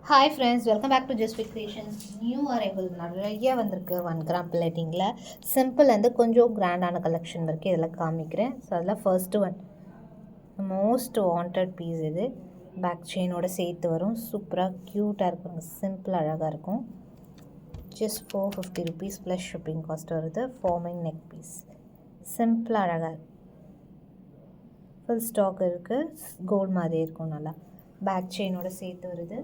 Hi friends, welcome back to Just Creations. New arrival நிறைய வந்திருக்கு 1 gram பிளேட்டிங்கில். Simple வந்து கொஞ்சம் கிராண்டான கலெக்ஷன் இருக்குது, இதெல்லாம் காமிக்கிறேன். ஸோ அதில் first one most wanted piece. இது பேக் செயினோட சேர்த்து வரும். சூப்பராக க்யூட்டாக இருக்குங்க, சிம்பிள் அழகாக இருக்கும். Just 450 rupees plus shipping cost வருது. ஃபார்மிங் நெக் பீஸ், சிம்பிள் அழகாக ஃபுல் ஸ்டாக் இருக்குது. கோல்டு மாதிரி இருக்கும், நல்லா பேக் செயினோட சேர்த்து வருது.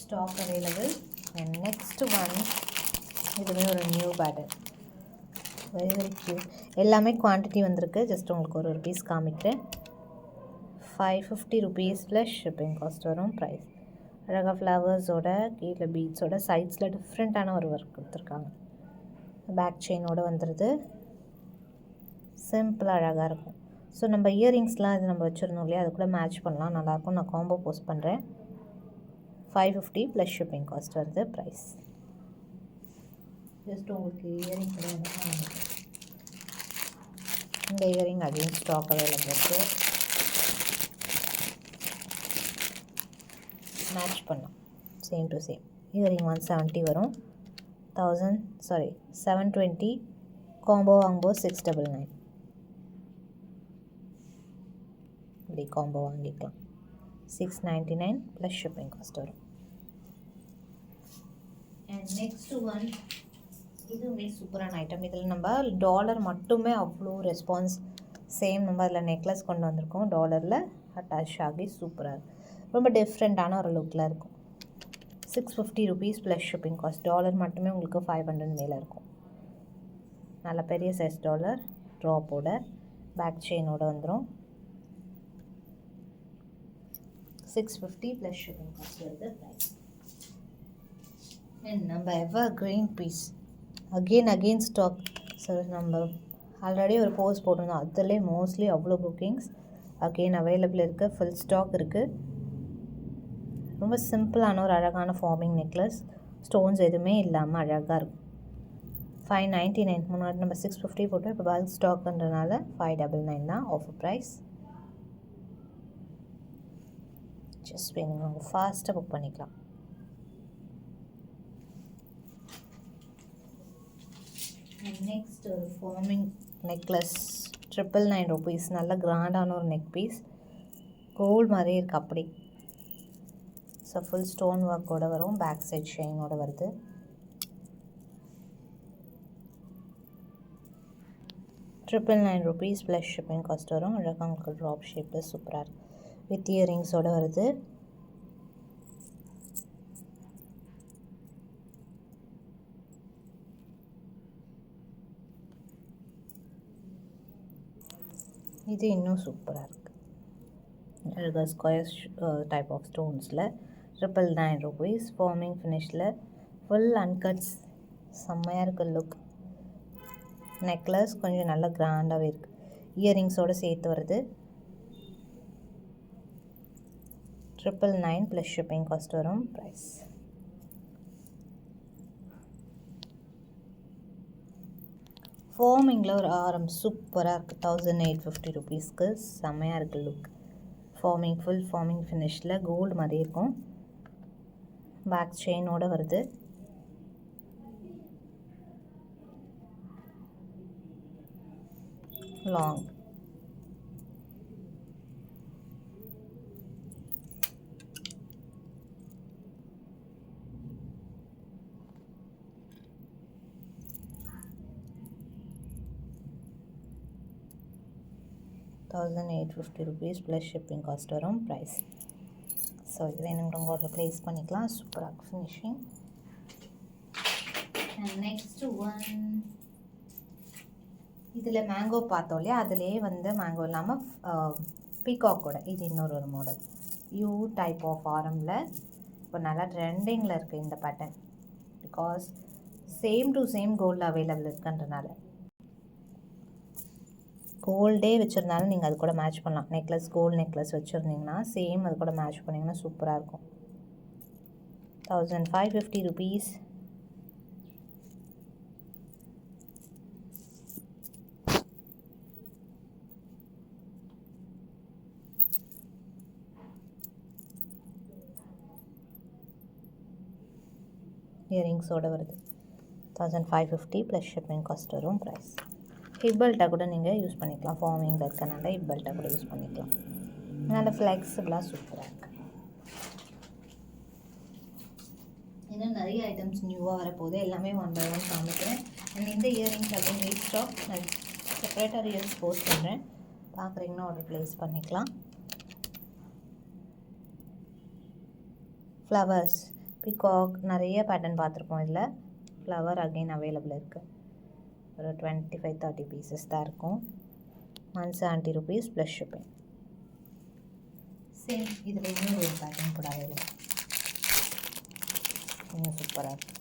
Stock available. And next one, இதுவே ஒரு new pattern, very very cute. எல்லாமே குவான்டிட்டி வந்திருக்கு. ஜஸ்ட் உங்களுக்கு ஒரு பீஸ் காமிக்கிறேன். 550 rupees ப்ளஸ் ஷிப்பிங் காஸ்ட் வரும். ப்ரைஸ் அழகாக ஃப்ளவர்ஸோட கீழே பீட்ஸோட சைட்ஸில் டிஃப்ரெண்ட்டான ஒரு ஒர்க் கொடுத்துருக்காங்க. பேக் செயினோடு வந்துடுது. சிம்பிளாக அழகாக இருக்கும். ஸோ நம்ம இயரிங்ஸ்லாம் இது நம்ம வச்சுருந்தோம் இல்லையா, அது கூட மேட்ச் பண்ணலாம், நல்லாயிருக்கும். நான் காம்போ போஸ்ட் பண்ணுறேன். 550 ப்ளஸ் ஷிப்பிங் காஸ்ட் வருது. ப்ரைஸ் ஜஸ்ட் உங்களுக்கு இயரிங் கிடையாது. இந்த இயரிங் அகைன் ஸ்டாக் அவைலபிள் இருக்குது, மேட்ச் பண்ணலாம். Same to same. இயரிங் 170 வரும். 720. காம்போ வாங்கும்போது 699. இப்படி காம்போ வாங்கிக்கலாம். 699 ப்ளஸ் ஷிப்பிங் காஸ்ட் வரும். அண்ட் நெக்ஸ்ட் ஒன், இதுவுமே சூப்பரான ஐட்டம். இதில் நம்ம டாலர் மட்டுமே அவ்வளோ ரெஸ்பான்ஸ். சேம் நம்ம அதில் நெக்லஸ் கொண்டு வந்திருக்கோம், டாலரில் அட்டாச் ஆகி சூப்பராக இருக்கும். ரொம்ப டிஃப்ரெண்ட்டான ஒரு லுக்கில் இருக்கும். 650 rupees plus shipping cost. Dollar மட்டுமே உங்களுக்கு 500 மேலே இருக்கும். நல்ல பெரிய சைஸ் டாலர், ட்ராப்போட பேக் செயினோடு வந்துடும். 650 ப்ளஸ் ஷிப்பிங் காஸ்ட் வருது. ப்ரைஸ் நம்ம evergreen piece again stock. So நம்ம ஆல்ரெடி ஒரு போஸ்ட் போட்டிருந்தோம், அதிலே மோஸ்ட்லி அவ்வளோ புக்கிங்ஸ் அகெயின் அவைலபிள் இருக்குது. ஃபுல் ஸ்டாக் இருக்குது. ரொம்ப சிம்பிளான ஒரு அழகான ஃபார்மிங் நெக்லஸ், ஸ்டோன்ஸ் எதுவுமே இல்லாமல் அழகாக இருக்கும். 599. முன்னாடி நம்ம 650 போட்டோம், இப்போ பல்க் ஸ்டாக்ன்றனால 599 தான் ஆஃபர் ப்ரைஸ். ஜஸ்ட் வேணுங்க, அவங்க ஃபாஸ்ட்டாக புக் பண்ணிக்கலாம். நெக்ஸ்ட் ஒரு ஃபார்மிங் நெக்லஸ் 999 rupees. நல்ல கிராண்டான ஒரு நெக் பீஸ், கோல்டு மாதிரியே இருக்குது அப்படி. ஸோ ஃபுல் ஸ்டோன் ஒர்க்கோடு வரும். பேக் சைட் ஷைனோடு வருது. ₹999 ப்ளஸ் ஷிப்பிங் காஸ்ட் வரும். அழகாக உங்களுக்கு ட்ராப் ஷேப்பில் சூப்பராக இருக்குது. வித் இயரிங்ஸோடு வருது. இது இன்னும் சூப்பராக இருக்குது. அழகாக ஸ்கொயர் டைப் ஆஃப் ஸ்டோன்ஸில் 999 rupees. ஃபார்மிங் ஃபினிஷில் ஃபுல் அன்கட்ஸ், செம்மையாக இருக்குது லுக். நெக்லஸ் கொஞ்சம் நல்லா கிராண்டாகவே இருக்குது. இயரிங்ஸோடு சேர்த்து வருது. 999 ப்ளஸ் ஷிப்பிங் காஸ்ட் வரும். ப்ரைஸ் ஃபார்மிங்கில் ஒரு ஆரம் சூப்பராக இருக்குது. 1850 rupeesக்கு செம்மையாக இருக்குது லுக். ஃபார்மிங் ஃபுல் ஃபார்மிங் ஃபினிஷில் கோல்டு மாதிரி இருக்கும். பேக் செயினோடு வருது. லாங் ₹1850 ப்ளஸ் ஷிப்பிங் காஸ்ட் வரும். ப்ரைஸ் ஸோ இது வேணுங்கிறவங்க ஆர்டர் ப்ளேஸ் பண்ணிக்கலாம். சூப்பராக ஃபினிஷிங். அண்ட் நெக்ஸ்ட் ஒன், இதில் மேங்கோ பார்த்தோம் இல்லையா, அதிலே வந்து மேங்கோ இல்லாமல் பீகாக்கோட இது இன்னொரு மாடல். யூ டைப் ஆஃப் ஆரமில் இப்போ நல்லா ட்ரெண்டிங்கில் இருக்குது இந்த pattern. Because same to same gold available இருக்குன்றனால. கோல்டே வச்சுருந்தாலும் நீங்கள் அது கூட மேட்ச் பண்ணலாம். நெக்லஸ் கோல்டு நெக்லஸ் வச்சுருந்தீங்கன்னா சேம் அது கூட மேட்ச் பண்ணிங்கன்னா சூப்பராக இருக்கும். 1550 rupees. இயரிங்ஸோடு வருது. 1550 ப்ளஸ் ஷிப்பிங் காஸ்ட் வரும் ப்ரைஸ். ஹிப் பெல்ட்டாக கூட நீங்கள் யூஸ் பண்ணிக்கலாம். ஃபார்மிங்கில் இருக்கனால ஹிப் பெல்ட்டாக கூட யூஸ் பண்ணிக்கலாம். நல்ல ஃப்ளெக்சிபிளாக சூப்பராக இருக்குது. இன்னும் நிறைய ஐட்டம்ஸ் நியூவாக வரப்போகுது. எல்லாமே 1 by 1 காமிக்கிறேன். அண்ட் இந்த இயரிங்ஸ் அப்படின்னு வெயிட் ஸ்டாக் நான் செப்பரேட்டாக ரீல்ஸ் போஸ்ட் பண்ணுறேன். பார்க்குறீங்கன்னா ஆர்டர் ப்ளேஸ் பண்ணிக்கலாம். ஃப்ளவர்ஸ் பிகாக் நிறைய பேட்டர்ன் பார்த்துருப்போம். இதில் ஃப்ளவர் அகெயின் அவைலபிள் இருக்குது. ஒரு 25-30 பீசஸ் தான் இருக்கும். 170 rupees ப்ளஸ் ஷிப்பிங். சேம் இதில் இன்னொரு ஒரு பேட்டர்ன் கூட அவைலபிள். இன்னும் சூப்பராக இருக்குது.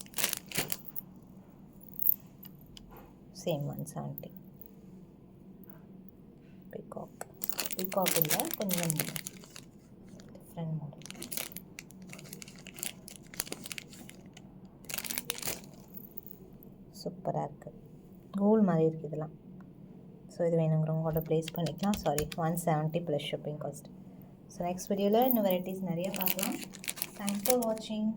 சேம் 170. பிகாக் இல்லை, கொஞ்சம் டிஃப்ரெண்ட் மாடல். சூப்பராக இருக்குது. கோல்டு மாதிரி இருக்குது இதெல்லாம். ஸோ இது வேணுங்கிறவங்க ஆர்டர் ப்ளேஸ் பண்ணிக்கலாம். Sorry 170 plus shipping cost. So next வீடியோவில் இன்னும் வெரைட்டிஸ் நிறையா பார்க்கலாம். தேங்க்ஸ் ஃபார் வாட்சிங்.